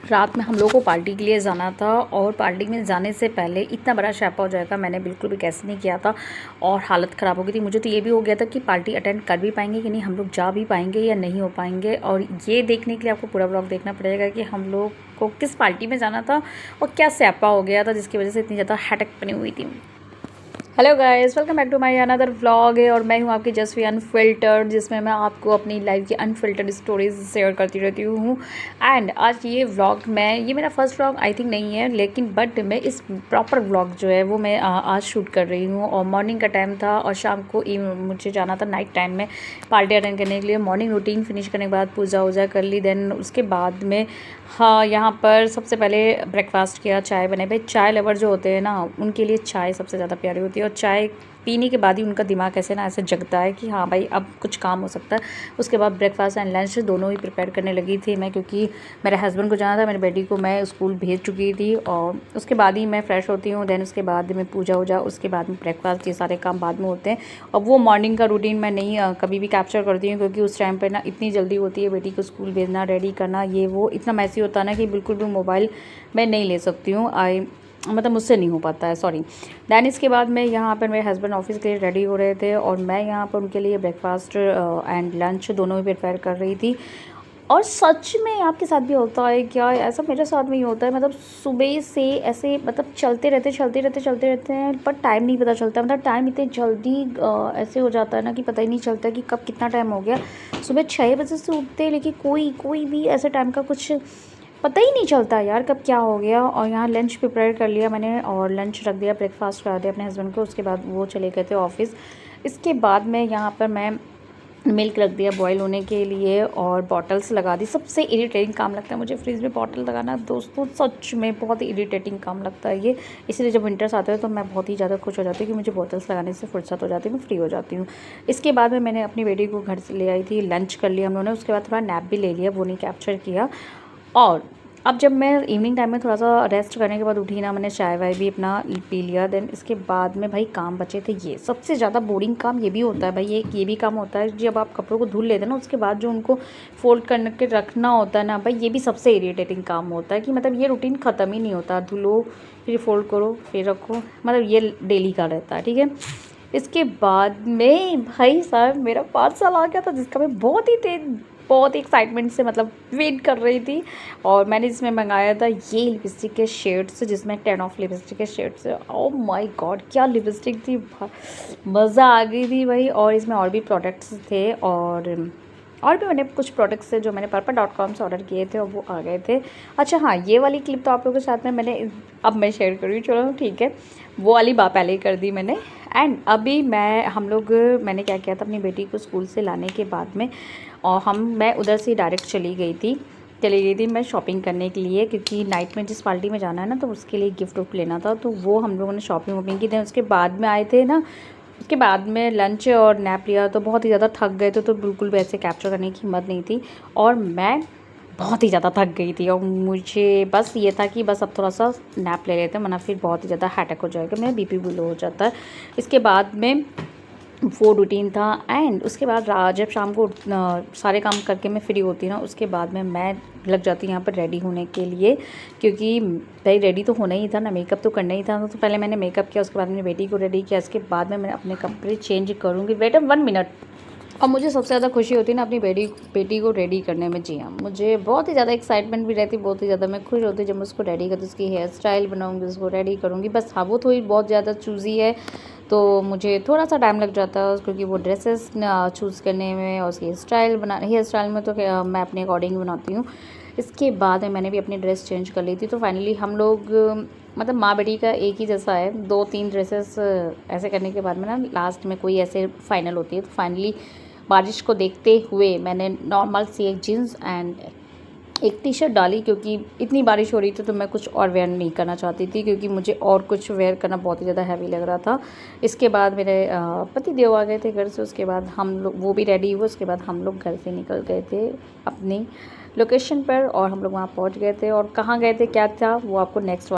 रात में हम लोग को पार्टी के लिए जाना था और पार्टी में जाने से पहले इतना बड़ा छापा हो जाएगा मैंने बिल्कुल भी गैस नहीं किया था और हालत ख़राब हो गई थी। मुझे तो ये भी हो गया था कि पार्टी अटेंड कर भी पाएंगे कि नहीं, हम लोग जा भी पाएंगे या नहीं हो पाएंगे। और ये देखने के लिए आपको पूरा ब्लॉग देखना पड़ेगा कि हम लोग को किस पार्टी में जाना था और क्या स्यापा हो गया था जिसकी वजह से इतनी ज़्यादा हेडेक बनी हुई थी। Hello guys, welcome back to my another vlog है और मैं हूँ आपकी जसवी अनफिल्टर्ड, जिसमें मैं आपको अपनी लाइफ की अनफिल्टर्ड स्टोरीज शेयर करती रहती हूँ। एंड आज ये व्लॉग ये मेरा फर्स्ट व्लॉग आई थिंक नहीं है, लेकिन बट मैं इस प्रॉपर व्लॉग जो है वो मैं आज शूट कर रही हूँ। और मॉर्निंग का टाइम था और शाम को मुझे जाना था नाइट टाइम में पार्टी अटेंड करने के लिए। मॉर्निंग रूटीन फिनिश करने के बाद पूजा वूजा कर ली, देन उसके बाद में हाँ यहाँ पर सबसे पहले ब्रेकफास्ट किया, चाय बने। भाई चाय लवर जो होते हैं ना, उनके लिए चाय सबसे ज़्यादा प्यारी होती है और चाय पीने के बाद ही उनका दिमाग ऐसे ना ऐसे जगता है कि हाँ भाई अब कुछ काम हो सकता है। उसके बाद ब्रेकफास्ट एंड लंच दोनों ही प्रिपेयर करने लगी थी मैं, क्योंकि मेरे हस्बैंड को जाना था, मेरी बेटी को मैं स्कूल भेज चुकी थी और उसके बाद ही मैं फ़्रेश होती हूँ। देन उसके बाद में पूजा वूजा, उसके बाद में ब्रेकफास्ट, ये सारे काम बाद में होते हैं। और वो मॉर्निंग का रूटीन मैं नहीं कभी भी कैप्चर करती हूँ, क्योंकि उस टाइम पर ना इतनी जल्दी होती है, बेटी को स्कूल भेजना, रेडी करना, ये वो इतना मैसी होता है ना कि बिल्कुल भी मोबाइल मैं नहीं ले सकती हूँ। मतलब मुझसे नहीं हो पाता है, सॉरी। दैन इसके बाद में यहाँ पर मेरे हस्बैंड ऑफिस के लिए रेडी हो रहे थे और मैं यहाँ पर उनके लिए ब्रेकफास्ट एंड लंच दोनों ही प्रिपेयर कर रही थी। और सच में आपके साथ भी होता है क्या? ऐसा मेरे साथ में ही होता है। मतलब सुबह से ऐसे मतलब चलते रहते हैं, पर टाइम नहीं पता चलता। मतलब टाइम इतने जल्दी ऐसे हो जाता है ना कि पता ही नहीं चलता कि कब कितना टाइम हो गया। सुबह 6 बजे से उठते हैं, लेकिन कोई भी ऐसे टाइम का कुछ पता ही नहीं चलता यार कब क्या हो गया। और यहाँ लंच प्रिपेयर कर लिया मैंने और लंच रख दिया, ब्रेकफास्ट करा दिया अपने हस्बैंड को। उसके बाद वो चले गए थे ऑफिस। इसके बाद में यहाँ पर मैं मिल्क रख दिया बॉईल होने के लिए और बॉटल्स लगा दी। सबसे इरिटेटिंग काम लगता है मुझे फ्रिज में बॉटल लगाना दोस्तों, सच में बहुत ही इरिटेटिंग काम लगता है ये। इसलिए जब विंटर्स आते हैं तो मैं बहुत ही ज़्यादा खुश हो जाती हूँ कि मुझे बॉटल्स लगाने से फुर्सत हो जाती है, मैं फ्री हो जाती हूँ। इसके बाद में मैंने अपनी बेटी को घर से ले आई थी, लंच कर लिया हम लोगों ने। उसके बाद थोड़ा नैप भी ले लिया, वो नहीं कैप्चर किया। और अब जब मैं इवनिंग टाइम में थोड़ा सा रेस्ट करने के बाद उठी ना, मैंने चाय वाय भी अपना पी लिया। देन इसके बाद में भाई काम बचे थे, ये सबसे ज़्यादा बोरिंग काम ये भी होता है भाई। ये भी काम होता है जब आप कपड़ों को धुल लेते हैं ना, उसके बाद जो उनको फोल्ड करके रखना होता है ना भाई, ये भी सबसे इरिटेटिंग काम होता है कि मतलब ये रूटीन ख़त्म ही नहीं होता। धुलो, फिर फोल्ड करो, फिर रखो, मतलब ये डेली का रहता है, ठीक है। इसके बाद में भाई साहब मेरा पार्सल आ गया था, जिसका मैं बहुत ही एक्साइटमेंट से मतलब वेट कर रही थी। और मैंने इसमें मंगाया था ये लिपस्टिक के शेड्स, जिसमें 10 ऑफ लिपस्टिक के शेड्स है। ओह माय गॉड, क्या लिपस्टिक थी, मज़ा आ गई थी भाई। और इसमें और भी प्रोडक्ट्स थे और भी मैंने कुछ प्रोडक्ट्स थे जो मैंने purple.com से ऑर्डर किए थे और वो आ गए थे। अच्छा हाँ, ये वाली क्लिप तो आप लोगों के साथ में मैं शेयर कर रही हूँ, चलो ठीक है। वो वाली बात पहले ही कर दी मैंने। एंड अभी मैंने क्या किया था, अपनी बेटी को स्कूल से लाने के बाद में और मैं उधर से डायरेक्ट चली गई थी मैं शॉपिंग करने के लिए, क्योंकि नाइट में जिस पार्टी में जाना है ना, तो उसके लिए गिफ्ट उफ्ट लेना था। तो वो हम लोगों ने शॉपिंग वॉपिंग की थी। उसके बाद में आए थे ना, उसके बाद में लंच और नैप लिया, तो बहुत ही ज़्यादा थक गए थे, तो बिल्कुल भी ऐसे कैप्चर करने की हिम्मत नहीं थी। और मैं बहुत ही ज़्यादा थक गई थी और मुझे बस ये था कि बस अब थोड़ा सा नैप ले लेते हैं, वरना फिर बहुत ही ज़्यादा हेडेक हो जाएगा, मेरा बीपी भी लो हो जाता है। इसके बाद में वो रूटीन था। एंड उसके बाद जब शाम को सारे काम करके मैं फ्री होती ना, उसके बाद में मैं लग जाती यहाँ पर रेडी होने के लिए, क्योंकि भाई रेडी तो होना ही था ना, मेकअप तो करना ही था। तो पहले मैंने मेकअप किया, उसके बाद मैंने बेटी को रेडी किया, इसके बाद में मैं अपने कपड़े चेंज करूँगी। Wait 1 minute. और मुझे सबसे ज़्यादा खुशी होती है ना अपनी बेटी को रेडी करने में। जी हाँ, मुझे बहुत ही ज़्यादा एक्साइटमेंट भी रहती, बहुत ही ज़्यादा मैं खुश होती जब मैं उसको रेडी करती, उसकी हेयर स्टाइल बनाऊँगी, उसको रेडी करूँगी। बस हाँ, वो थोड़ी बहुत ज़्यादा चूज़ी है, तो मुझे थोड़ा सा टाइम लग जाता है क्योंकि वो ड्रेसेस चूज़ करने में और उसकी हेयर स्टाइल में तो मैं अपने अकॉर्डिंग बनाती हूँ। इसके बाद मैंने भी अपनी ड्रेस चेंज कर ली थी। तो फाइनली हम लोग मतलब माँ बेटी का एक ही जैसा है, 2-3 ड्रेसेस ऐसे करने के बाद में ना लास्ट में कोई ऐसे फाइनल होती है। तो फाइनली बारिश को देखते हुए मैंने नॉर्मल सी एक जीन्स एंड एक टी शर्ट डाली, क्योंकि इतनी बारिश हो रही थी तो मैं कुछ और वेयर नहीं करना चाहती थी, क्योंकि मुझे और कुछ वेयर करना बहुत ही ज़्यादा हैवी लग रहा था। इसके बाद मेरे पति देव आ गए थे घर से, उसके बाद हम लोग, वो भी रेडी हुए, उसके बाद हम लोग घर से निकल गए थे अपनी लोकेशन पर और हम लोग वहाँ पहुँच गए थे। और कहाँ गए थे, क्या था, वो आपको नेक्स्ट